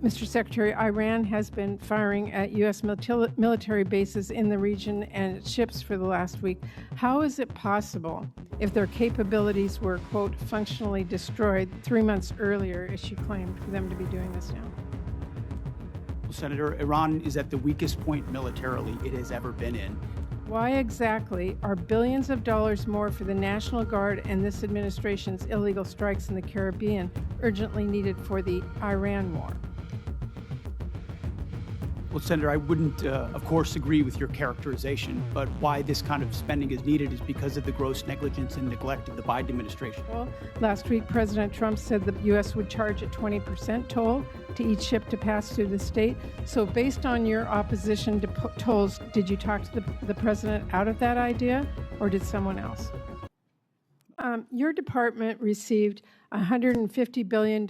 Mr. Secretary, Iran has been firing at U.S. military bases in the region and its ships for the last week. How is it possible, if their capabilities were, quote, functionally destroyed 3 months earlier, as she claimed, for them to be doing this now? Well, Senator, Iran is at the weakest point militarily it has ever been in. Why exactly are billions of dollars more for the National Guard and this administration's illegal strikes in the Caribbean urgently needed for the Iran war? Well, Senator, I wouldn't, of course, agree with your characterization, but why this kind of spending is needed is because of the gross negligence and neglect of the Biden administration. Well, last week, President Trump said the U.S. would charge a 20% toll to each ship to pass through the state. So based on your opposition to tolls, did you talk to the president out of that idea, or did someone else? Your department received $150 billion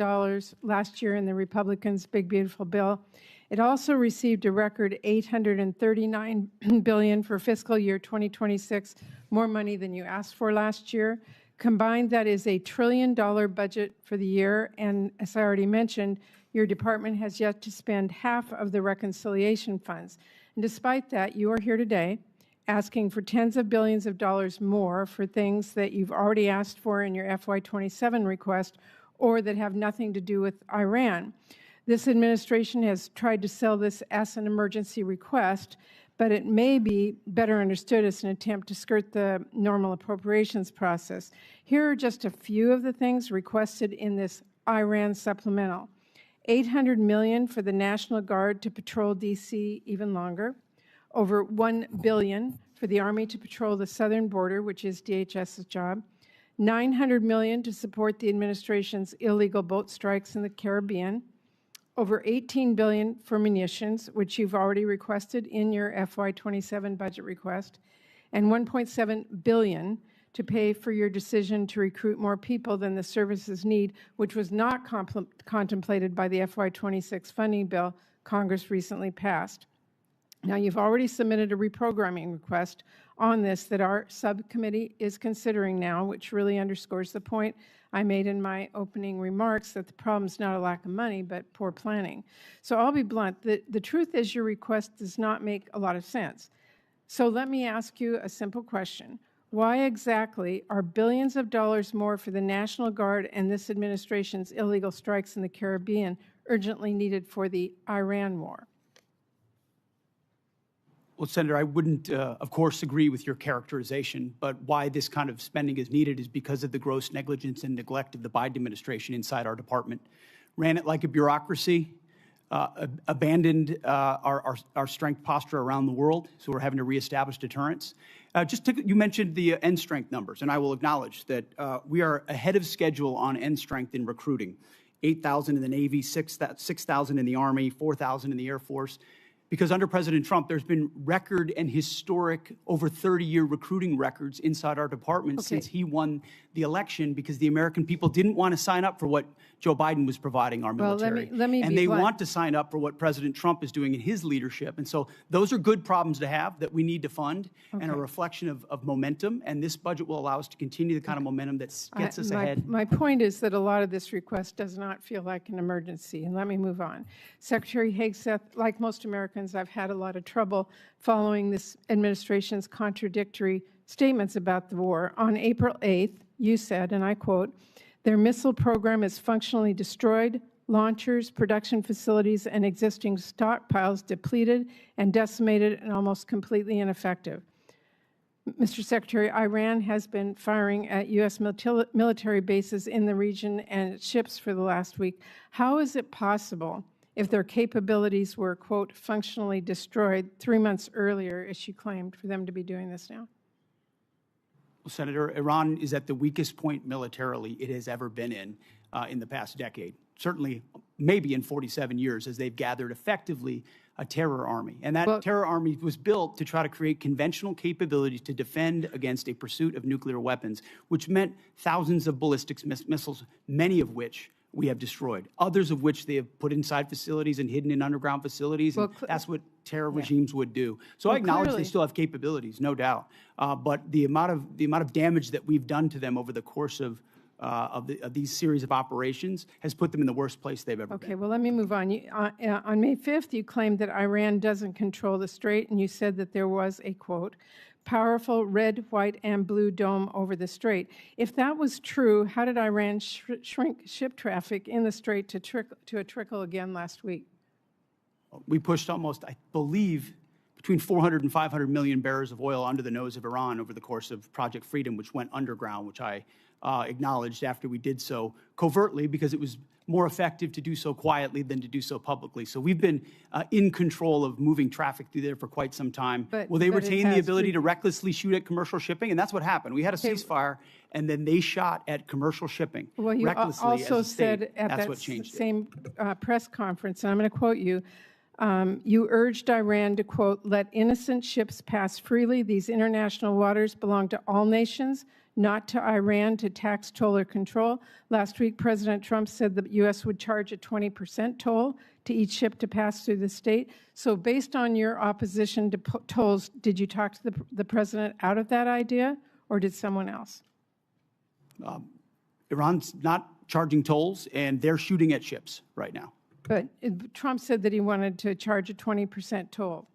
last year in the Republicans' Big Beautiful Bill. It also received a record $839 billion for fiscal year 2026, more money than you asked for last year. Combined, that is $1 trillion budget for the year, and as I already mentioned, your department has yet to spend half of the reconciliation funds. And despite that, you are here today asking for tens of billions of dollars more for things that you've already asked for in your FY27 request or that have nothing to do with Iran. This administration has tried to sell this as an emergency request, but it may be better understood as an attempt to skirt the normal appropriations process. Here are just a few of the things requested in this Iran supplemental. $800 million for the National Guard to patrol D.C. even longer, over $1 billion for the Army to patrol the southern border, which is DHS's job, $900 million to support the administration's illegal boat strikes in the Caribbean, over $18 billion for munitions, which you've already requested in your FY27 budget request, and $1.7 billion to pay for your decision to recruit more people than the services need, which was not contemplated by the FY26 funding bill Congress recently passed. Now, you've already submitted a reprogramming request on this that our subcommittee is considering now, which really underscores the point I made in my opening remarks that the problem is not a lack of money, but poor planning. So I'll be blunt. The truth is your request does not make a lot of sense. So let me ask you a simple question. Why exactly are billions of dollars more for the National Guard and this administration's illegal strikes in the Caribbean urgently needed for the Iran war? Well, Senator, I wouldn't, of course, agree with your characterization, but why this kind of spending is needed is because of the gross negligence and neglect of the Biden administration inside our department. Ran it like a bureaucracy, abandoned our strength posture around the world, so we're having to reestablish deterrence. You mentioned the end strength numbers, and I will acknowledge that we are ahead of schedule on end strength in recruiting. 8,000 in the Navy, 6,000 in the Army, 4,000 in the Air Force. Because under President Trump, there's been record and historic over 30-year recruiting records inside our department since he won the election, because the American people didn't want to sign up for what Joe Biden was providing our military. Well, let me and they want to sign up for what President Trump is doing in his leadership. And so those are good problems to have that we need to fund and a reflection of momentum. And this budget will allow us to continue the kind of momentum that gets us ahead. My point is that a lot of this request does not feel like an emergency. And let me move on. Secretary Hegseth, like most Americans, I've had a lot of trouble following this administration's contradictory statements about the war. On April 8th, you said, and I quote, "Their missile program is functionally destroyed, launchers, production facilities, and existing stockpiles depleted and decimated and almost completely ineffective." Mr. Secretary, Iran has been firing at U.S. military bases in the region and its ships for the last week. How is it possible, if their capabilities were, quote, functionally destroyed 3 months earlier, as she claimed, for them to be doing this now? Well, Senator, Iran is at the weakest point militarily it has ever been in the past decade. Certainly, maybe in 47 years, as they've gathered effectively a terror army. And that terror army was built to try to create conventional capabilities to defend against a pursuit of nuclear weapons, which meant thousands of ballistic missiles, many of which we have destroyed, others of which they have put inside facilities and hidden in underground facilities. And that's what terror regimes would do. So I acknowledge they still have capabilities, no doubt. But the amount of damage that we've done to them over the course of of these series of operations has put them in the worst place they've ever been. Okay, well, let me move on. On May 5th, you claimed that Iran doesn't control the strait, and you said that there was a, quote, powerful red, white, and blue dome over the strait. If that was true, how did Iran shrink ship traffic in the strait to a trickle again last week? We pushed almost, I believe, between 400 and 500 million barrels of oil under the nose of Iran over the course of Project Freedom, which went underground, which I acknowledged after we did so covertly because it was more effective to do so quietly than to do so publicly. So we've been in control of moving traffic through there for quite some time. Will they retain the ability to recklessly shoot at commercial shipping? And that's what happened. We had a ceasefire, and then they shot at commercial shipping well, you recklessly also as a state. said at that's that what changed same press conference, and I'm going to quote you, you urged Iran to, quote, let innocent ships pass freely. These international waters belong to all nations, not to Iran to tax, toll, or control. Last week, President Trump said the U.S. would charge a 20% toll to each ship to pass through the state. So based on your opposition to tolls, did you talk to the president out of that idea, or did someone else? Iran's not charging tolls, and they're shooting at ships right now. But Trump said that he wanted to charge a 20% toll.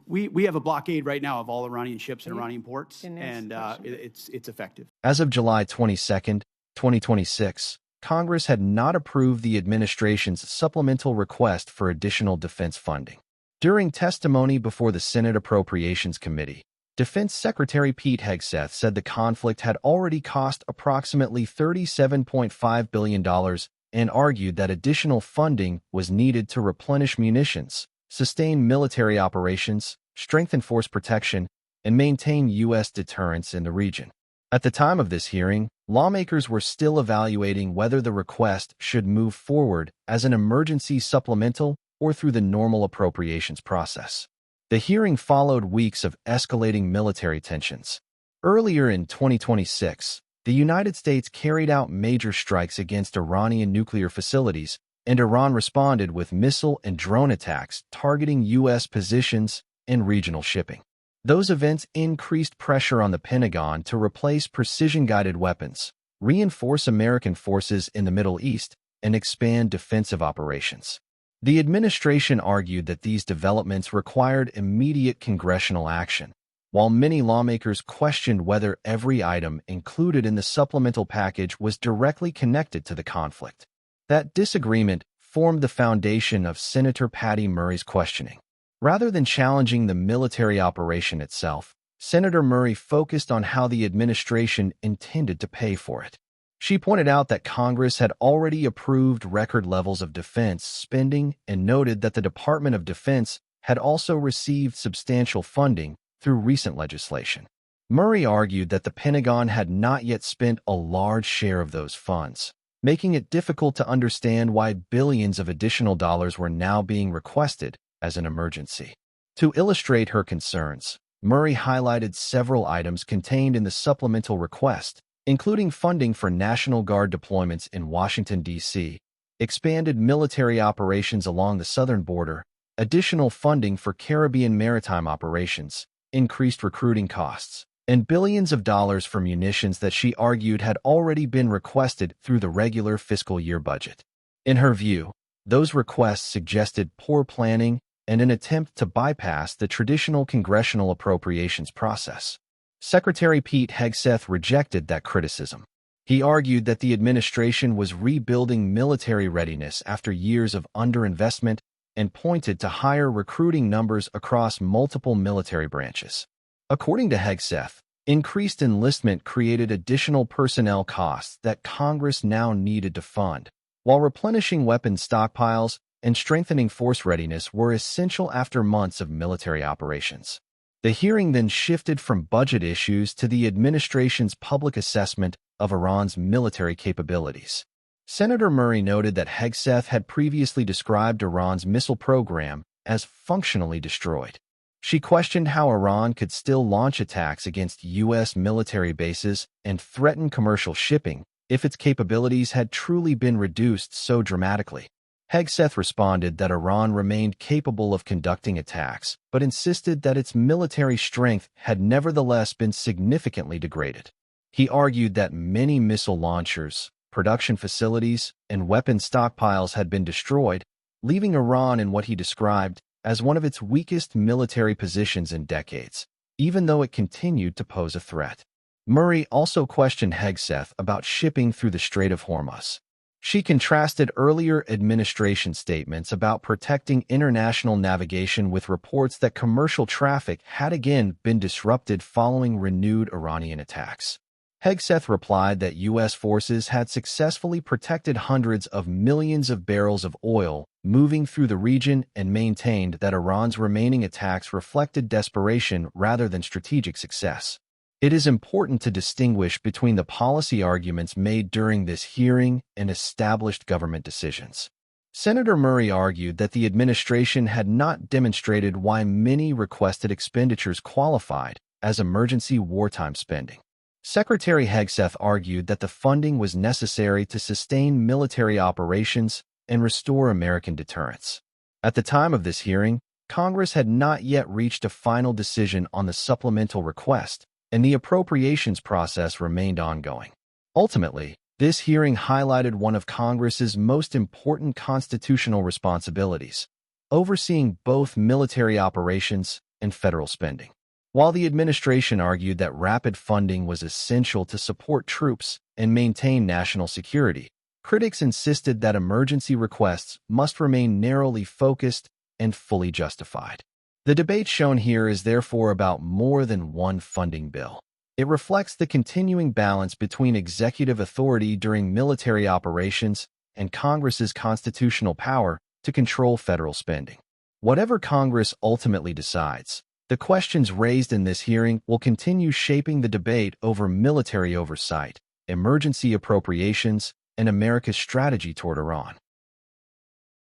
We have a blockade right now of all Iranian ships and Iranian ports, and it's effective. As of July 22, 2026, Congress had not approved the administration's supplemental request for additional defense funding. During testimony before the Senate Appropriations Committee, Defense Secretary Pete Hegseth said the conflict had already cost approximately $37.5 billion and argued that additional funding was needed to replenish munitions, sustain military operations, strengthen force protection, and maintain U.S. deterrence in the region. At the time of this hearing, lawmakers were still evaluating whether the request should move forward as an emergency supplemental or through the normal appropriations process. The hearing followed weeks of escalating military tensions. Earlier in 2026, the United States carried out major strikes against Iranian nuclear facilities, and Iran responded with missile and drone attacks targeting U.S. positions and regional shipping. Those events increased pressure on the Pentagon to replace precision-guided weapons, reinforce American forces in the Middle East, and expand defensive operations. The administration argued that these developments required immediate congressional action, while many lawmakers questioned whether every item included in the supplemental package was directly connected to the conflict. That disagreement formed the foundation of Senator Patty Murray's questioning. Rather than challenging the military operation itself, Senator Murray focused on how the administration intended to pay for it. She pointed out that Congress had already approved record levels of defense spending and noted that the Department of Defense had also received substantial funding through recent legislation. Murray argued that the Pentagon had not yet spent a large share of those funds, making it difficult to understand why billions of additional dollars were now being requested as an emergency. To illustrate her concerns, Murray highlighted several items contained in the supplemental request, including funding for National Guard deployments in Washington, D.C., expanded military operations along the southern border, additional funding for Caribbean maritime operations, increased recruiting costs, and billions of dollars for munitions that she argued had already been requested through the regular fiscal year budget. In her view, those requests suggested poor planning and an attempt to bypass the traditional congressional appropriations process. Secretary Pete Hegseth rejected that criticism. He argued that the administration was rebuilding military readiness after years of underinvestment and pointed to higher recruiting numbers across multiple military branches. According to Hegseth, increased enlistment created additional personnel costs that Congress now needed to fund, while replenishing weapons stockpiles and strengthening force readiness were essential after months of military operations. The hearing then shifted from budget issues to the administration's public assessment of Iran's military capabilities. Senator Murray noted that Hegseth had previously described Iran's missile program as functionally destroyed. She questioned how Iran could still launch attacks against U.S. military bases and threaten commercial shipping if its capabilities had truly been reduced so dramatically. Hegseth responded that Iran remained capable of conducting attacks, but insisted that its military strength had nevertheless been significantly degraded. He argued that many missile launchers, production facilities, and weapon stockpiles had been destroyed, leaving Iran in what he described as one of its weakest military positions in decades, even though it continued to pose a threat. Murray also questioned Hegseth about shipping through the Strait of Hormuz. She contrasted earlier administration statements about protecting international navigation with reports that commercial traffic had again been disrupted following renewed Iranian attacks. Hegseth replied that U.S. forces had successfully protected hundreds of millions of barrels of oil moving through the region and maintained that Iran's remaining attacks reflected desperation rather than strategic success. It is important to distinguish between the policy arguments made during this hearing and established government decisions. Senator Murray argued that the administration had not demonstrated why many requested expenditures qualified as emergency wartime spending. Secretary Hegseth argued that the funding was necessary to sustain military operations and restore American deterrence. At the time of this hearing, Congress had not yet reached a final decision on the supplemental request, and the appropriations process remained ongoing. Ultimately, this hearing highlighted one of Congress's most important constitutional responsibilities, overseeing both military operations and federal spending. While the administration argued that rapid funding was essential to support troops and maintain national security, critics insisted that emergency requests must remain narrowly focused and fully justified. The debate shown here is therefore about more than one funding bill. It reflects the continuing balance between executive authority during military operations and Congress's constitutional power to control federal spending. Whatever Congress ultimately decides, the questions raised in this hearing will continue shaping the debate over military oversight, emergency appropriations, and America's strategy toward Iran.